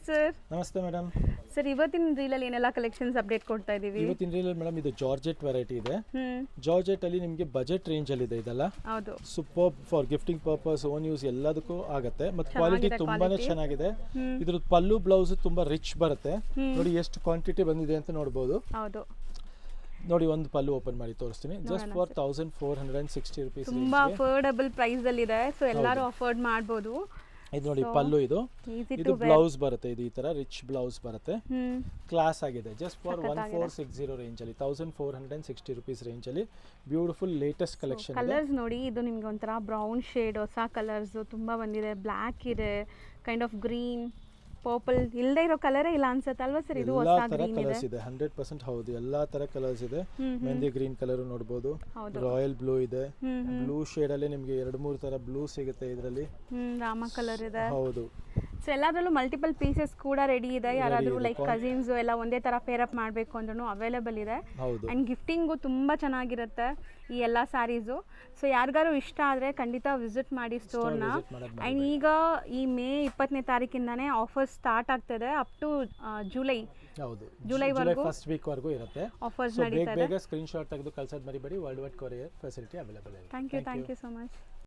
Sir ನಮಸ್ತೆ madam. Sir ಇವತ್ತಿನ ರೀಲಲ್ಲಿ ಏನೆಲ್ಲ ಕಲೆಕ್ಷನ್ಸ್ ಅಪ್ಡೇಟ್ ಕೊಡ್ತಾ ಇದೀವಿ? ಇವತ್ತಿನ ರೀಲಲ್ಲಿ ಮೇಡಮ್ ಇದು ಜಾರ್ಜೆಟ್ ವೆರೈಟಿ ಇದೆ. ಜಾರ್ಜೆಟ್ ಅಲ್ಲಿ ನಿಮಗೆ ಬಜೆಟ್ ರೇಂಜ್ ಅಲ್ಲಿ ಇದೆ ಇದೆಲ್ಲ. ಹೌದು, super for gifting purpose, own use ಎಲ್ಲದಕ್ಕೂ ಆಗುತ್ತೆ. ಮತ್ತೆ ಕ್ವಾಲಿಟಿ ತುಂಬಾನೇ ಚೆನ್ನಾಗಿದೆ. ಇದ್ರ ಪಲ್ಲು ಬ್ಲೌಸ್ ತುಂಬಾ ರಿಚ್ ಬರುತ್ತೆ. ನೋಡಿ ಎಷ್ಟು ಕ್ವಾಂಟಿಟಿ ಬಂದಿದೆ ಅಂತ ನೋಡಬಹುದು. ಹೌದು ನೋಡಿ, ಒಂದು ಪಲ್ಲು ಓಪನ್ ಮಾಡಿ ತೋರಿಸ್ತೀನಿ. Just for 1460 rupees. ತುಂಬಾ ಅಫೋರ್ಡಬಲ್ ಪ್ರೈಸ್ ಅಲ್ಲಿ ಇದೆ, ಸೊ ಎಲ್ಲರೂ ಅಫೋರ್ಡ್ ಮಾಡಬಹುದು. ಇದು ನೋಡಿ ಪಲ್ಲು, ಇದು ಬ್ಲೌಸ್ ಬರುತ್ತೆ. ಇದು ಈ ತರ ರಿಚ್ ಬ್ಲೌಸ್ ಬರುತ್ತೆ. ಕ್ಲಾಸ್ ಆಗಿದೆ. ಜಸ್ಟ್ ಫಾರ್ 1460 ರೇಂಜ್ ಅಲ್ಲಿ 1460 rupees ರೇಂಜ್ ಅಲ್ಲಿ ಬ್ಯೂಟಿಫುಲ್ ಲೇಟೆಸ್ಟ್ ಕಲೆಕ್ಷನ್. ಕಲರ್ಸ್ ನೋಡಿ, ಇದು ನಿಮ್ಗೆ ಒಂಥರ ಬ್ರೌನ್ ಶೇಡ್ ಹೊಸ ಕಲರ್ಸ್ ತುಂಬಾ ಬಂದಿದೆ. ಬ್ಲ್ಯಾಕ್ ಇದೆ, ಕೈಂಡ್ ಆಫ್ ಗ್ರೀನ್, ಪರ್ಪಲ್ ಇಲ್ಲದೆ ಇರೋ ಕಲರೇ ಇಲ್ಲ ಅನ್ಸುತ್ತೆ ಅಲ್ವಾ ಸರ್? ಇದು ಹೊಸ ಗ್ರೀನ್ ಇದೆ. 100% ಹೌದು, ಎಲ್ಲಾ ತರ ಕಲರ್ಸ್ ಇದೆ. ಮೆಹಂದಿ ಗ್ರೀನ್ ಕಲರ್ ನೋಡಬಹುದು, ರಾಯಲ್ ಬ್ಲೂ ಇದೆ, ಬ್ಲೂ ಶೇಡ್ ಅಲ್ಲಿ ನಿಮಗೆ 2-3 ತರ ಬ್ಲೂ ಸಿಗುತ್ತೆ ಇದರಲ್ಲಿ. ರಾಮ ಕಲರ್ ಇದೆ. ಹೌದು, ಸೊ ಎಲ್ಲದರಲ್ಲೂ ಮಲ್ಟಿಪಲ್ ಪೀಸಸ್ ಕೂಡ ರೆಡಿ ಇದೆ. ಯಾರಾದರೂ ಲೈಕ್ ಕಸಿನ್ಸ್ ಎಲ್ಲ ಒಂದೇ ತರ ಪೇರ್ ಅಪ್ ಮಾಡಬೇಕು ಅಂದ್ರೂ ಅವೈಲೇಬಲ್ ಇದೆ. ಅಂಡ್ ಗಿಫ್ಟಿಂಗು ತುಂಬಾ ಚೆನ್ನಾಗಿರುತ್ತೆ ಈ ಎಲ್ಲ ಸ್ಯಾರೀಸು. ಸೊ ಯಾರಿಗಾರು ಇಷ್ಟ ಆದರೆ ಖಂಡಿತ ವಿಸಿಟ್ ಮಾಡಿ ಸ್ಟೋರ್ನ. ಆ್ಯಂಡ್ ಈಗ ಈ ಮೇ 20ನೇ ತಾರೀಕಿಂದಾನೇ ಆಫರ್ಸ್ ಸ್ಟಾರ್ಟ್ ಆಗ್ತದೆ ಅಪ್ ಟು ಜುಲೈವರೆಗೂ ಫಸ್ಟ್ ವೀಕ್ ವರೆಗೂ ಇರುತ್ತೆ ಆಫರ್ಸ್ ನಡೀತಾ ಇದೆ. ಬೇಗ ಸ್ಕ್ರೀನ್ ಶಾಟ್ ತೆಗೆದು ಕಳ್ಸೋದು ಮರಿಬೇಡಿ. World wide courier facility available ಇದೆ. Thank you so much.